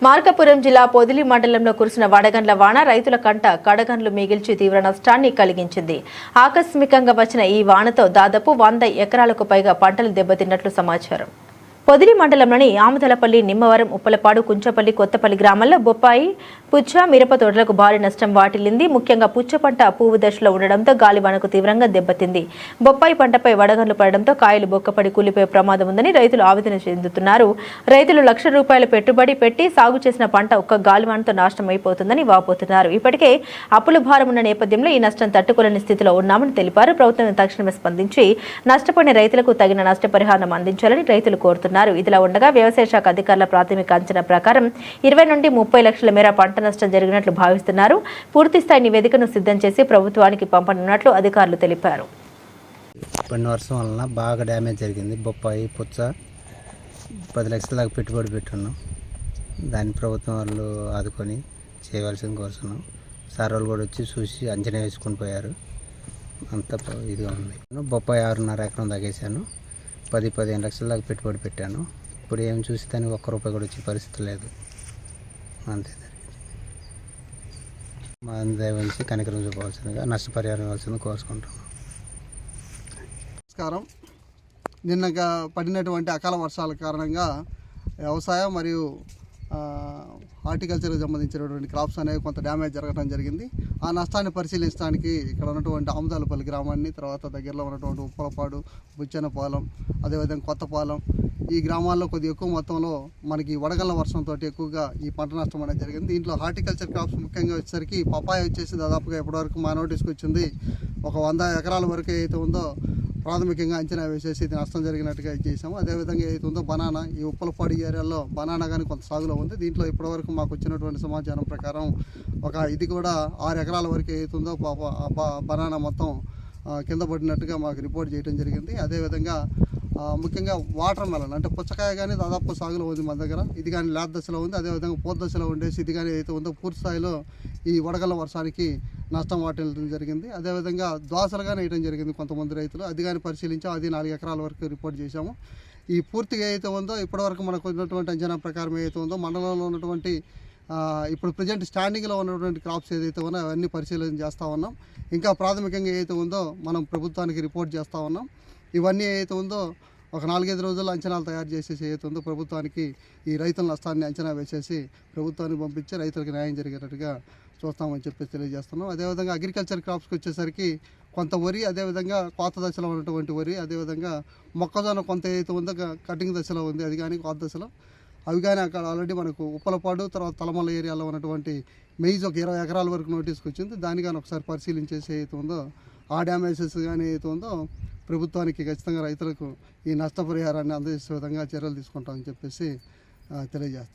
మార్కాపురం జిల్లా పొదిలి మండలంలో కురిసిన వడగండ్ల వాన రైతుల కంట కడగండ్లు మిగిల్చి తీవ్ర నష్టాన్ని కలిగించింది. ఆకస్మికంగా వచ్చిన ఈ వానతో దాదాపు 100 ఎకరాలకు పైగా పంటలు దెబ్బతిన్నట్లు సమాచారం. పొదిలి మండలంలోని ఆముదలపల్లి, నిమ్మవరం, ఉప్పలపాడు, కుంచపల్లి, కొత్తపల్లి గ్రామాల్లో బొప్పాయి, పుచ్చ, మిరప తోటలకు భారీ నష్టం వాటిల్లింది. ముఖ్యంగా పుచ్చ పంట పువ్వు దశలో ఉండడంతో గాలివానకు తీవ్రంగా దెబ్బతింది. బొప్పాయి పంటపై వడగండ్లు పడడంతో కాయలు బొక్కపడి కూలిపోయే ప్రమాదం ఉందని రైతులు ఆవేదన చెందుతున్నారు. రైతులు ₹1,00,000 పెట్టుబడి పెట్టి సాగు చేసిన పంట ఒక్క గాలివానతో నాశనం అయిపోతుందని వాపోతున్నారు. ఇప్పటికే అప్పుల భారం ఉన్న నేపథ్యంలో ఈ నష్టం తట్టుకోలేని స్థితిలో ఉన్నామని తెలిపారు. ప్రభుత్వం తక్షణమే స్పందించి నష్టపోయిన రైతులకు తగిన నష్టపరిహారం అందించాలని రైతులు కోరుతున్నారు. ఇదిలా ఉండగా వ్యవసాయ శాఖ అధికారుల ప్రాథమిక అంచనా ప్రకారం 20 నుండి 30 లక్షల మేర పంట నష్టం జరిగినట్లు భావిస్తున్నారు. పూర్తిస్థాయి నివేదికను సిద్ధం చేసి ప్రభుత్వానికి పంపనున్నట్లు అధికారులు తెలిపారు. వర్షం వలన బాగా డ్యామేజ్ జరిగింది. బొప్పాయి, పుచ్చ 10 లక్షల దాకా పెట్టుబడి పెట్టున్నాం. దాన్ని ప్రభుత్వం వాళ్ళు ఆదుకొని చేయవలసింది కోరుతున్నాం. సార్ వాళ్ళు కూడా వచ్చి చూసి అంచనా వేసుకొని పోయారు. అంతా ఇదిగా ఉంది. బొప్పాయి 6.5 ఎకరం దాగేశాను. 10-15 లక్షల దాకా పెట్టుబడి పెట్టాను. ఇప్పుడు ఏం చూసి దానికి ₹1 కూడా వచ్చే పరిస్థితి లేదు. అంతే జరిగింది. మా దయవలసి కనికరం చూపవలసిందిగా నష్టపరిహారం ఇవ్వాల్సింది కోరుకుంటున్నాం. నమస్కారం. నిన్న పడినటువంటి అకాల వర్షాల కారణంగా వ్యవసాయం మరియు హార్టికల్చర్కి సంబంధించినటువంటి క్రాప్స్ అనేవి కొంత డ్యామేజ్ జరగడం జరిగింది. ఆ నష్టాన్ని పరిశీలించడానికి ఇక్కడ ఉన్నటువంటి ఆముదాలపల్లి గ్రామాన్ని, తర్వాత దగ్గరలో ఉన్నటువంటి ఉప్పలపాడు, బుచ్చనపాలెం, అదేవిధంగా కొత్తపాలెం, ఈ గ్రామాల్లో కొద్దిగా ఎక్కువ మొత్తంలో మనకి వడగళ్ల వర్షంతో ఎక్కువగా ఈ పంట నష్టం అనేది జరిగింది. దీంట్లో హార్టికల్చర్ క్రాప్స్ ముఖ్యంగా వచ్చేసరికి పపాయ వచ్చేసి దాదాపుగా ఇప్పటివరకు మా నోటీస్కి వచ్చింది ఒక 100 ఎకరాల వరకు ఏదైతే ఉందో ప్రాథమికంగా అంచనా వేసేసి ఇది నష్టం జరిగినట్టుగా చేసాము. అదేవిధంగా ఏదైతే ఉందో బనానా, ఈ ఉప్పలపాడు ఏరియాలో బనానా కానీ కొంత సాగులో ఉంది. దీంట్లో ఇప్పటివరకు మాకు వచ్చినటువంటి సమాచారం ప్రకారం ఇది కూడా 6 ఎకరాల వరకు ఏదైతే ఉందో బనానా మొత్తం కింద పడినట్టుగా మాకు రిపోర్ట్ చేయడం జరిగింది. అదేవిధంగా ముఖ్యంగా వాటర్ మెలన్ అంటే పుచ్చకాయ కానీ దాదాపు సాగులో ఉంది మన దగ్గర. ఇది కానీ లేత దశలో ఉంది. అదేవిధంగా పూత దశలో ఉండేసి ఇది కానీ ఏదైతే ఉందో పూర్తి స్థాయిలో ఈ వడగళ్ల వర్షానికి నష్టం వాటిల్లడం జరిగింది. అదేవిధంగా దోసలు కానీ వేయడం జరిగింది కొంతమంది రైతులు. అది కానీ పరిశీలించాం. అది 4 ఎకరాల వరకు రిపోర్ట్ చేశాము. ఈ పూర్తిగా ఏదైతే ఉందో ఇప్పటివరకు మనకు ఉన్నటువంటి అంచనా ప్రకారం ఏదైతే ఉందో మండలంలో ఉన్నటువంటి ఇప్పుడు ప్రజెంట్ స్టాండింగ్లో ఉన్నటువంటి క్రాప్స్ ఏదైతే ఉన్నాయో అవన్నీ పరిశీలన చేస్తూ ఉన్నాం. ఇంకా ప్రాథమికంగా ఏదైతే ఉందో మనం ప్రభుత్వానికి రిపోర్ట్ చేస్తూ ఉన్నాం. ఇవన్నీ ఏదైతే ఉందో ఒక 4-5 రోజుల్లో అంచనాలు తయారు చేసేసి ఏదైతే ఉందో ప్రభుత్వానికి ఈ రైతుల నష్టాన్ని అంచనా వేసేసి ప్రభుత్వానికి పంపించి రైతులకు న్యాయం జరిగేటట్టుగా చూస్తామని చెప్పి తెలియజేస్తున్నాం. అదేవిధంగా అగ్రికల్చర్ క్రాప్స్కి వచ్చేసరికి కొంత వరి, అదేవిధంగా కోత దశలో ఉన్నటువంటి వరి, అదేవిధంగా మొక్కజొన్న కొంత ఏదైతే ఉందో కటింగ్ దశలో ఉంది. అది కానీ కోత దశలో అవి కానీ అక్కడ ఆల్రెడీ మనకు ఉప్పలపాడు, తర్వాత తలమల్ల ఏరియాలో ఉన్నటువంటి మెయిజ్ ఒక 20 ఎకరాల వరకు నోటీస్కి వచ్చింది. దాన్ని కానీ ఒకసారి పరిశీలించేసి ఏదైతే ఉందో ఆ డ్యామేజెస్ కానీ ఏదైతే ఉందో ప్రభుత్వానికి ఖచ్చితంగా రైతులకు ఈ నష్టపరిహారాన్ని అందజేసే విధంగా చర్యలు తీసుకుంటామని చెప్పేసి తెలియజేస్తాం.